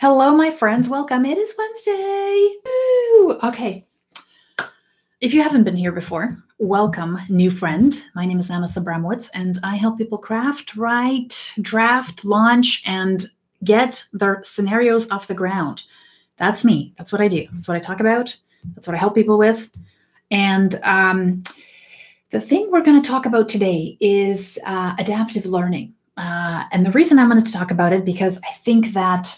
Hello, my friends. Welcome. It is Wednesday. Woo! Okay. If you haven't been here before, welcome, new friend. My name is Anna Sabramowitz, and I help people craft, write, draft, launch, and get their scenarios off the ground. That's me. That's what I do. That's what I talk about. That's what I help people with. And the thing we're going to talk about today is adaptive learning. And the reason I'm going to talk about it, because I think that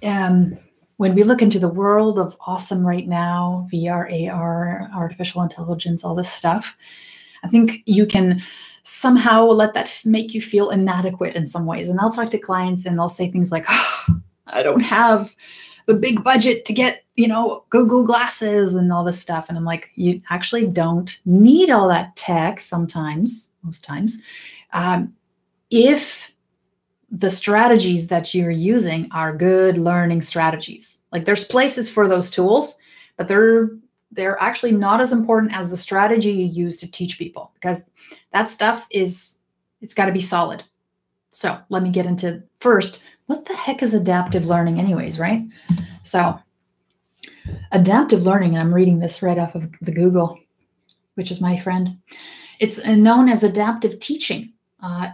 when we look into the world of awesome right now, VR, AR, artificial intelligence, all this stuff, I think you can somehow let that make you feel inadequate in some ways. And I'll talk to clients and they'll say things like, oh, I don't have the big budget to get, Google glasses and all this stuff. And I'm like, you actually don't need all that tech sometimes, most times, if the strategies that you're using are good learning strategies. Like there's places for those tools, but they're actually not as important as the strategy you use to teach people, because that stuff it's got to be solid. So let me get into first, what the heck is adaptive learning anyways, right? So adaptive learning, and I'm reading this right off of the Google, which is my friend. It's known as adaptive teaching.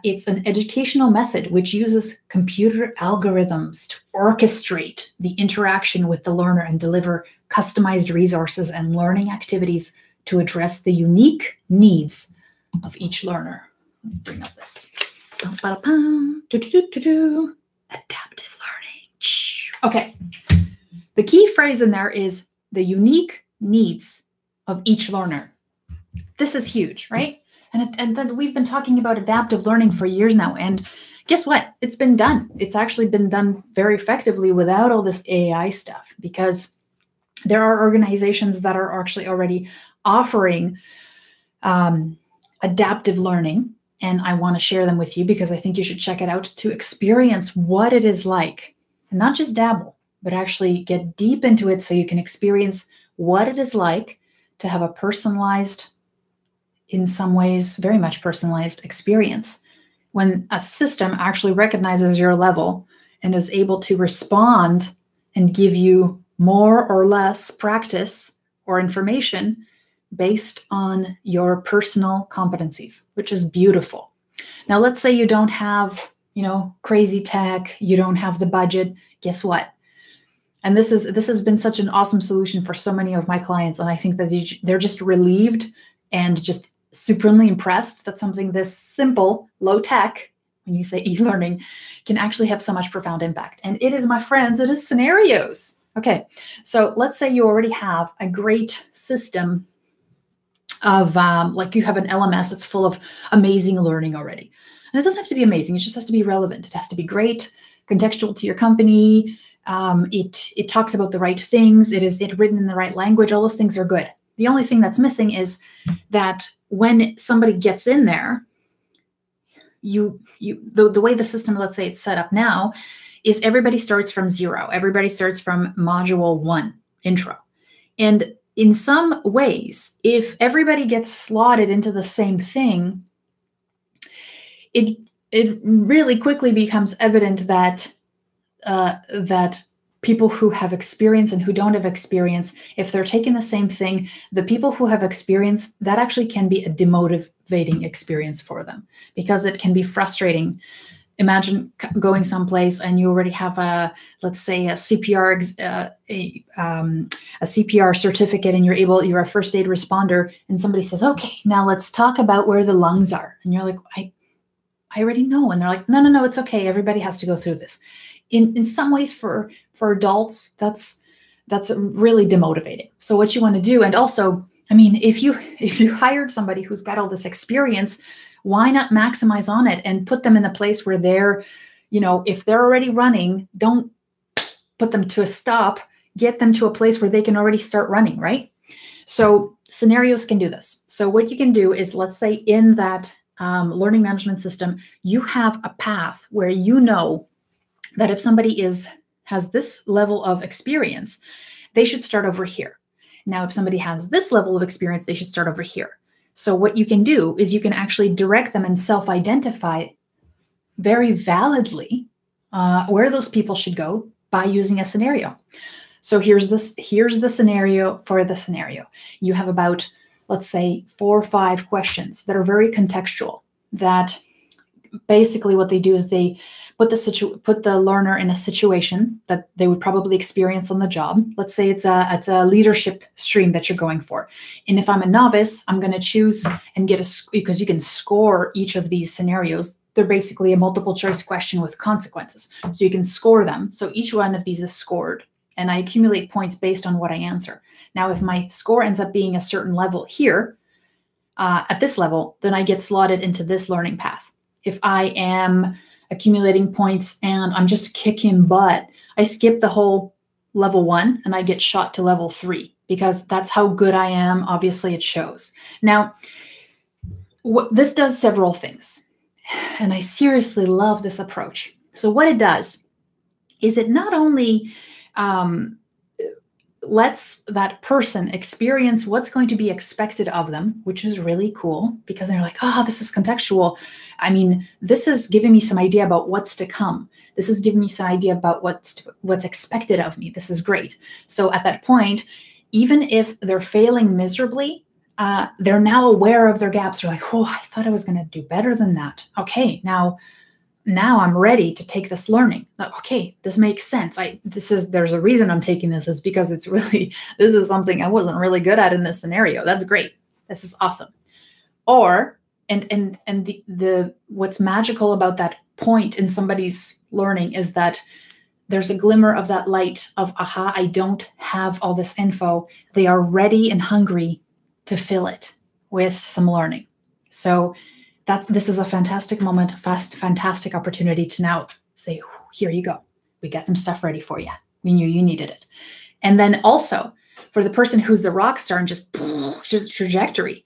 It's an educational method which uses computer algorithms to orchestrate the interaction with the learner and deliver customized resources and learning activities to address the unique needs of each learner. Let me bring up this. Adaptive learning. Okay. The key phrase in there is the unique needs of each learner. This is huge, right? And then we've been talking about adaptive learning for years now. And guess what? It's been done. It's actually been done very effectively without all this AI stuff, because there are organizations that are actually already offering adaptive learning. And I want to share them with you because I think you should check it out to experience what it is like, and not just dabble, but actually get deep into it so you can experience what it is like to have a personalized, in some ways, very much personalized experience when a system actually recognizes your level and is able to respond and give you more or less practice or information based on your personal competencies, which is beautiful. Now, let's say you don't have, crazy tech, you don't have the budget. Guess what? And this has been such an awesome solution for so many of my clients. And I think that they're just relieved and just supremely impressed that something this simple, low tech, when you say e-learning, can actually have so much profound impact. And it is, my friends, it is scenarios. Okay, so let's say you already have a great system of, like you have an LMS that's full of amazing learning already. And it doesn't have to be amazing, it just has to be relevant. It has to be great, contextual to your company. It talks about the right things. It written in the right language. All those things are good. The only thing that's missing is that when somebody gets in there, the way the system, let's say it's set up now, is everybody starts from zero. Everybody starts from module 1, intro. And in some ways, if everybody gets slotted into the same thing, it really quickly becomes evident that people who have experience and who don't have experience, if they're taking the same thing, the people who have experience, that actually can be a demotivating experience for them, because it can be frustrating. Imagine going someplace and you already have let's say a CPR, a CPR certificate, and you're a first aid responder, and somebody says, okay, now let's talk about where the lungs are. And you're like, I already know. And they're like, no, it's okay. Everybody has to go through this. In some ways, for adults, that's really demotivating. So what you want to do, and also, I mean, if you hired somebody who's got all this experience, why not maximize on it and put them in a place where they're, if they're already running, don't put them to a stop, get them to a place where they can already start running, right? So scenarios can do this. So what you can do is, let's say in that learning management system, you have a path where that if somebody has this level of experience, they should start over here. Now, if somebody has this level of experience, they should start over here. So what you can do is you can actually direct them and self-identify very validly where those people should go by using a scenario. So here's the scenario for the scenario. You have about, let's say, 4 or 5 questions that are very contextual, that basically what they do is they put the learner in a situation that they would probably experience on the job. Let's say it's a leadership stream that you're going for. And if I'm a novice, I'm going to choose and get because you can score each of these scenarios. They're basically a multiple choice question with consequences. So you can score them. So each one of these is scored, and I accumulate points based on what I answer. Now, if my score ends up being a certain level here, at this level, then I get slotted into this learning path. If I am accumulating points and I'm just kicking butt, I skip the whole level 1 and I get shot to level 3 because that's how good I am. Obviously, it shows. Now, this does several things, and I seriously love this approach. So what it does is it not only lets that person experience what's going to be expected of them, which is really cool because they're like, oh, this is contextual. I mean, this is giving me some idea about what's to come. This is giving me some idea about what's expected of me. This is great. So at that point, even if they're failing miserably, they're now aware of their gaps. They're like, oh, I thought I was going to do better than that. Okay, now I'm ready to take this learning. Okay, this makes sense. There's a reason I'm taking this, is because this is something I wasn't really good at in this scenario. That's great. This is awesome. Or, and what's magical about that point in somebody's learning is that there's a glimmer of that light of, aha, I don't have all this info. They are ready and hungry to fill it with some learning. So this is a fantastic moment, fantastic opportunity to now say, here you go. We got some stuff ready for you. We knew you needed it. And then also for the person who's the rock star and just trajectory,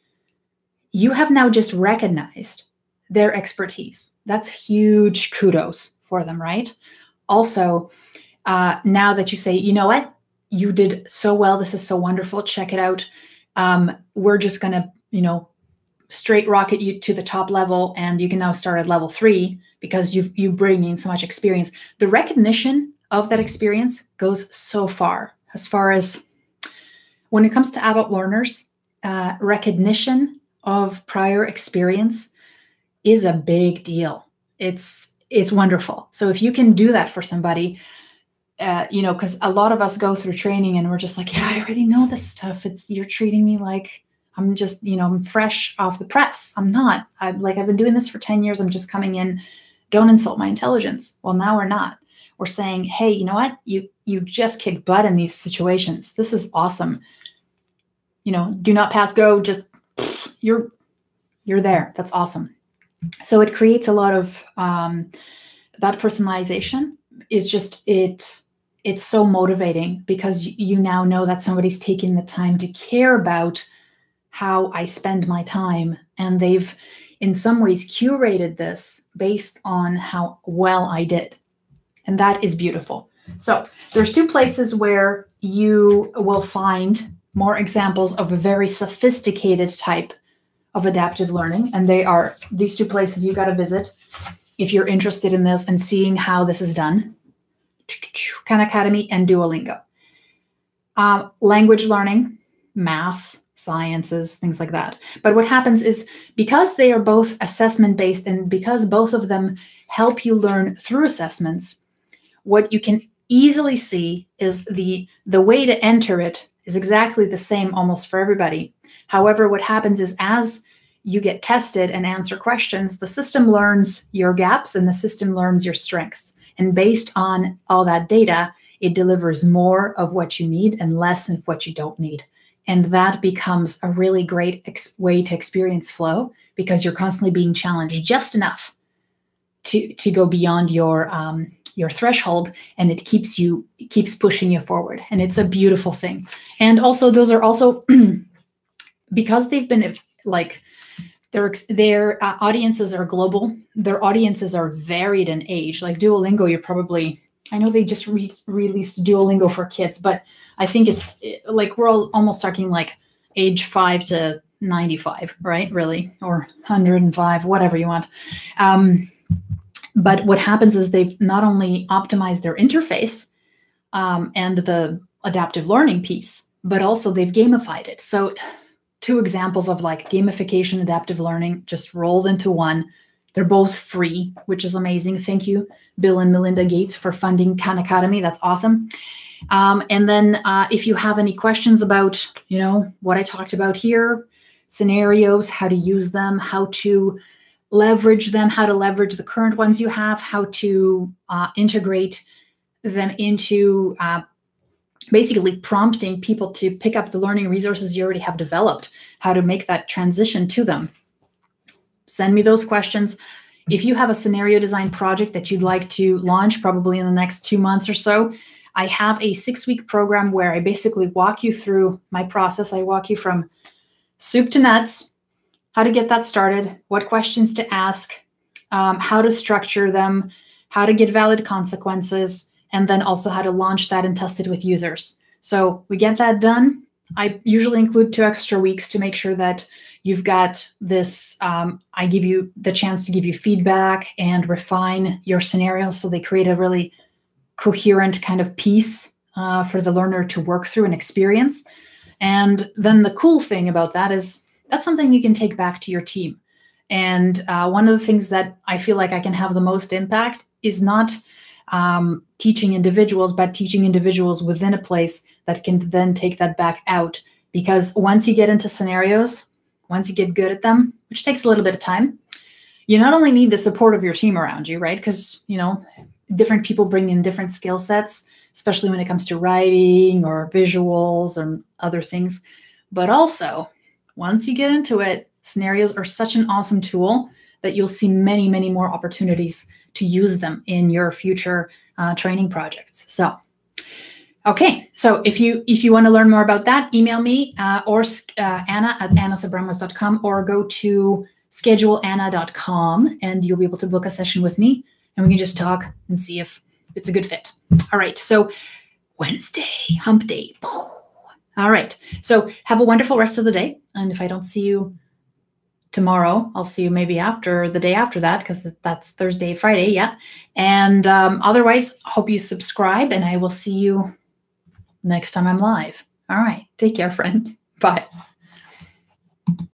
you have now just recognized their expertise. That's huge kudos for them, right? Also, now that you say, you know what, you did so well. This is so wonderful. Check it out. We're just going to, straight rocket you to the top level, and you can now start at level 3 because you bring in so much experience. The recognition of that experience goes so far as when it comes to adult learners, recognition of prior experience is a big deal. It's wonderful. So if you can do that for somebody, because a lot of us go through training and we're just like, yeah, I already know this stuff. You're treating me like I'm just, I'm fresh off the press. I'm not. I've been doing this for 10 years. I'm just coming in. Don't insult my intelligence. Well, now we're not. We're saying, hey, you know what? You just kick butt in these situations. This is awesome. Do not pass go. Just you're there. That's awesome. So it creates a lot of that personalization. It's just it's so motivating because you now know that somebody's taking the time to care about how I spend my time. And they've, in some ways, curated this based on how well I did. And that is beautiful. So there's 2 places where you will find more examples of a very sophisticated type of adaptive learning. And they are these 2 places you got to visit if you're interested in this and seeing how this is done. Khan Academy and Duolingo. Language learning, math, sciences, things like that. But what happens is, because they are both assessment-based and because both of them help you learn through assessments, what you can easily see is the way to enter it is exactly the same almost for everybody. However, what happens is, as you get tested and answer questions, the system learns your gaps and the system learns your strengths. And based on all that data, it delivers more of what you need and less of what you don't need. And that becomes a really great way to experience flow, because you're constantly being challenged just enough to go beyond your threshold, and it keeps pushing you forward. And it's a beautiful thing. And also, those are also because they've been like their audiences are global. Their audiences are varied in age. Like Duolingo, I know they just released Duolingo for kids, but I think it's like we're almost talking like age 5 to 95, right? Really, or 105, whatever you want. But what happens is they've not only optimized their interface, and the adaptive learning piece, but also they've gamified it. So 2 examples of like gamification, adaptive learning just rolled into one. They're both free, which is amazing. Thank you, Bill and Melinda Gates, for funding Khan Academy. That's awesome. And then if you have any questions about, what I talked about here, scenarios, how to use them, how to leverage them, how to leverage the current ones you have, how to integrate them into basically prompting people to pick up the learning resources you already have developed, how to make that transition to them. Send me those questions. If you have a scenario design project that you'd like to launch probably in the next 2 months or so, I have a 6-week program where I basically walk you through my process. I walk you from soup to nuts, how to get that started, what questions to ask, how to structure them, how to get valid consequences, and then also how to launch that and test it with users. So we get that done. I usually include 2 extra weeks to make sure that you've got this. I give you the chance to give you feedback and refine your scenarios so they create a really coherent kind of piece for the learner to work through and experience. And then the cool thing about that is that's something you can take back to your team. And one of the things that I feel like I can have the most impact is not teaching individuals, but teaching individuals within a place that can then take that back out. Because once you get into scenarios, once you get good at them, which takes a little bit of time, you not only need the support of your team around you, right? Because, different people bring in different skill sets, especially when it comes to writing or visuals and other things. But also, once you get into it, scenarios are such an awesome tool that you'll see many, many more opportunities to use them in your future training projects. So, okay. So if you want to learn more about that, email me or Anna at annasabramos.com, or go to scheduleanna.com and you'll be able to book a session with me and we can just talk and see if it's a good fit. All right. So Wednesday, hump day. All right. So have a wonderful rest of the day. And if I don't see you tomorrow, I'll see you maybe after the day after that, because that's Thursday, Friday. Yeah. And otherwise, hope you subscribe and I will see you next time I'm live. All right. Take care, friend. Bye.